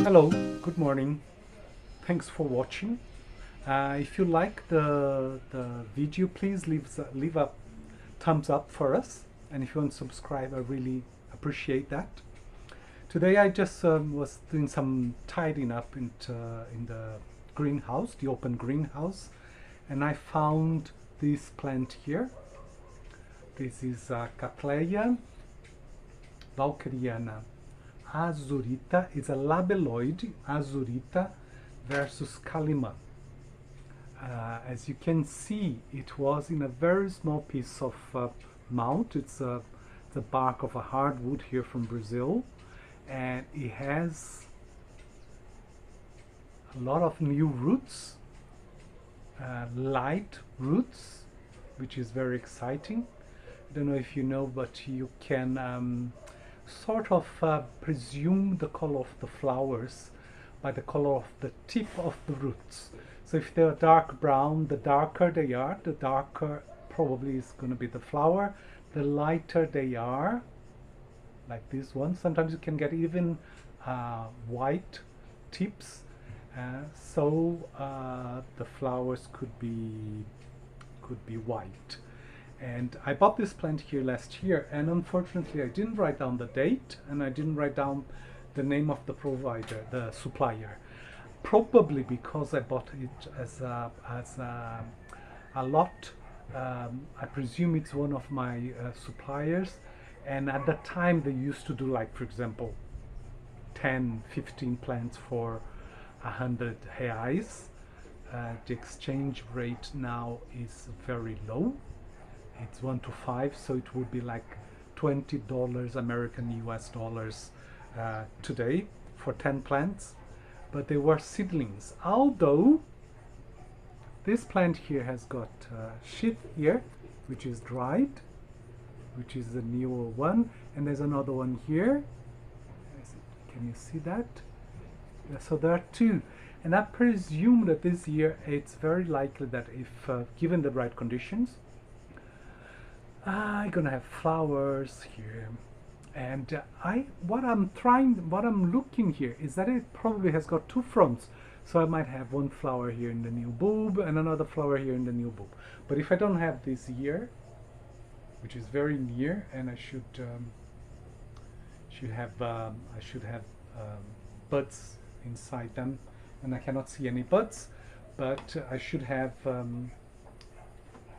Hello, good morning. Thanks for watching. If you like the video, please leave a thumbs up for us. And if you want to subscribe, I really appreciate that. Today I just was doing some tidying up in the greenhouse, the open greenhouse, and I found this plant here. This is Cattleya walkeriana. Azurira is a labeloide, Azurira versus Caliman. As you can see, it was in a very small piece of mount. It's the bark of a hardwood here from Brazil, and it has a lot of new roots, light roots, which is very exciting. I don't know if you know, but you can sort of presume the color of the flowers by the color of the tip of the roots. So if they're dark brown, the darker they are, the darker probably is going to be the flower. The lighter they are, like this one, sometimes you can get even white tips. So the flowers could be white. And I bought this plant here last year, and unfortunately I didn't write down the date, and I didn't write down the name of the provider, the supplier. Probably because I bought it as a lot. I presume it's one of my suppliers, and at the time they used to do, like, for example, 10-15 plants for 100 reais. The exchange rate now is very low. It's 1 to 5, so it would be like $20 American US dollars today for 10 plants. But they were seedlings. Although this plant here has got sheath here, which is dried, which is the newer one, and there's another one here. Can you see that? Yeah, so there are two. And I presume that this year it's very likely that if given the right conditions, I'm gonna have flowers here, and what I'm looking here is that it probably has got two fronts. So I might have one flower here in the new bulb and another flower here in the new bulb. But if I don't have this year, which is very near, and I should have buds inside them, and I cannot see any buds, but I should have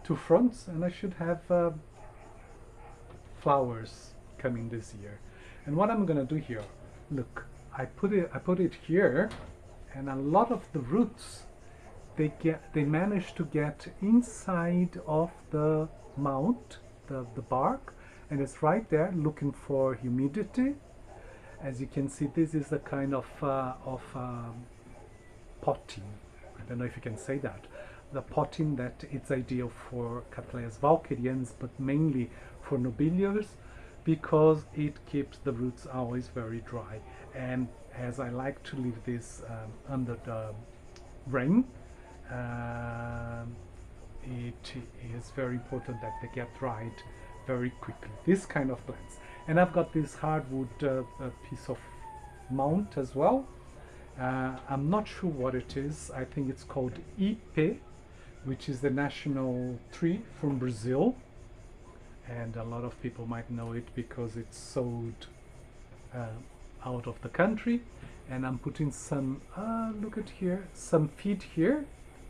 two fronts, and I should have flowers coming this year. And what I'm gonna do here, look, I put it here, and a lot of the roots they manage to get inside of the mount, the bark, and it's right there looking for humidity. As you can see, this is the kind of potting. I don't know if you can say that. The potting that it's ideal for Cattleyas walkerians, but mainly for nobelias, because it keeps the roots always very dry. And as I like to leave this under the rain, it is very important that they get dried very quickly. This kind of plants. And I've got this hardwood piece of mount as well. I'm not sure what it is. I think it's called Ipe, which is the national tree from Brazil, and a lot of people might know it because it's sold out of the country. And I'm putting some look at here, some feed here,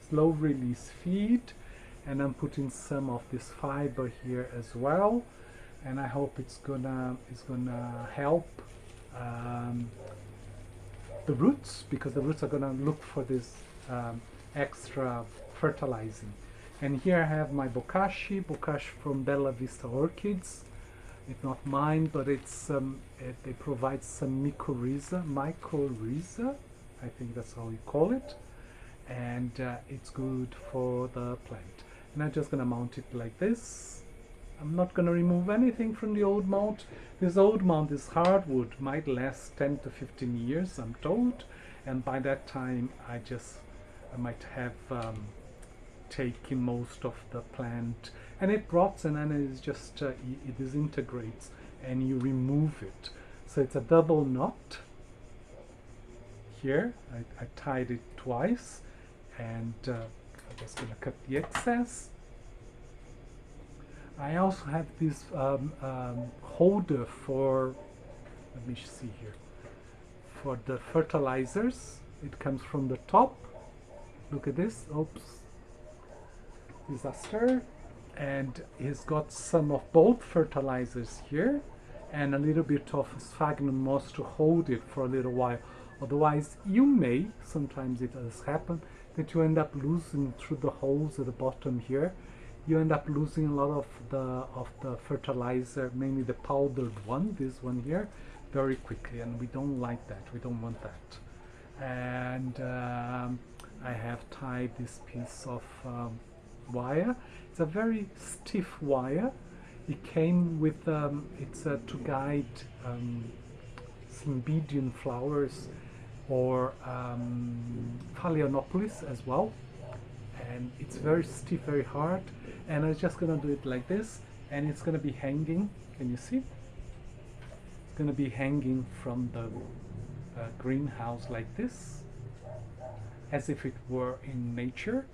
slow release feed, and I'm putting some of this fiber here as well, and I hope it's gonna help the roots, because the roots are gonna look for this extra fertilizing. And here I have my bokashi from Bella Vista Orchids. It's not mine, but it's they provide some mycorrhiza, I think that's how you call it, and it's good for the plant. And I'm just gonna mount it like this. I'm not gonna remove anything from the old mount. This old mount is hardwood, might last 10 to 15 years, I'm told, and by that time I might have taken most of the plant, and it rots, and then it is just it disintegrates and you remove it. So it's a double knot here. I tied it twice, and I'm just gonna cut the excess. I also have this holder for, let me see here, for the fertilizers. It comes from the top. Look at this. Oops. Disaster. And he's got some of both fertilizers here and a little bit of sphagnum moss to hold it for a little while. Otherwise, you may, sometimes it does happen, that you end up losing through the holes at the bottom here. You end up losing a lot of the fertilizer, mainly the powdered one, this one here, very quickly, and we don't like that. We don't want that. And I have tied this piece of wire. It's a very stiff wire. It came with it's to guide Cymbidium flowers or Phalaenopsis as well, and it's very stiff, very hard. And I'm just gonna do it like this, and it's gonna be hanging. Can you see? It's gonna be hanging from the greenhouse like this, as if it were in nature.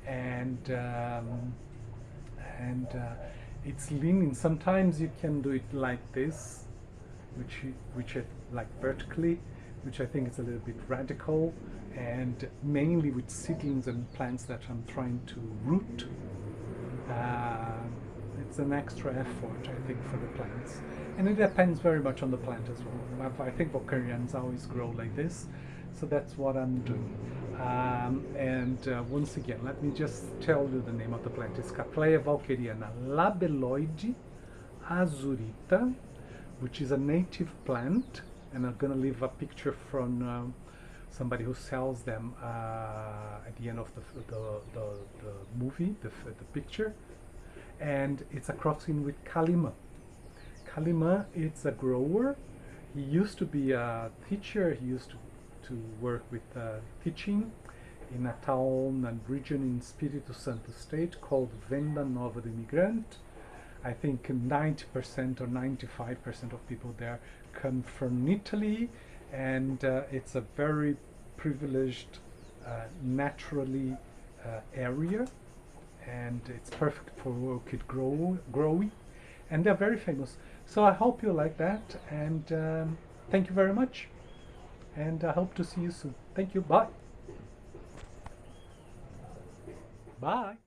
And it's leaning. Sometimes you can do it like this, which I like vertically, which I think is a little bit radical, and mainly with seedlings and plants that I'm trying to root. It's an extra effort, I think, for the plants, and it depends very much on the plant as well. I think walkerians always grow like this, so that's what I'm doing. Once again, let me just tell you the name of the plant. It's Cattleya walkeriana, labeloide, Azurita, which is a native plant, and I'm gonna leave a picture from somebody who sells them at the end of the movie, the picture. And it's a crossing with Caliman. Caliman is a grower. He used to be a teacher. He used to work with teaching in a town and region in Espírito Santo state called Venda Nova do Imigrante. I think 90% or 95% of people there come from Italy, and it's a very privileged, naturally area, and it's perfect for orchid growing, and they're very famous. So I hope you like that, and thank you very much, and I hope to see you soon. Thank you. Bye. Bye.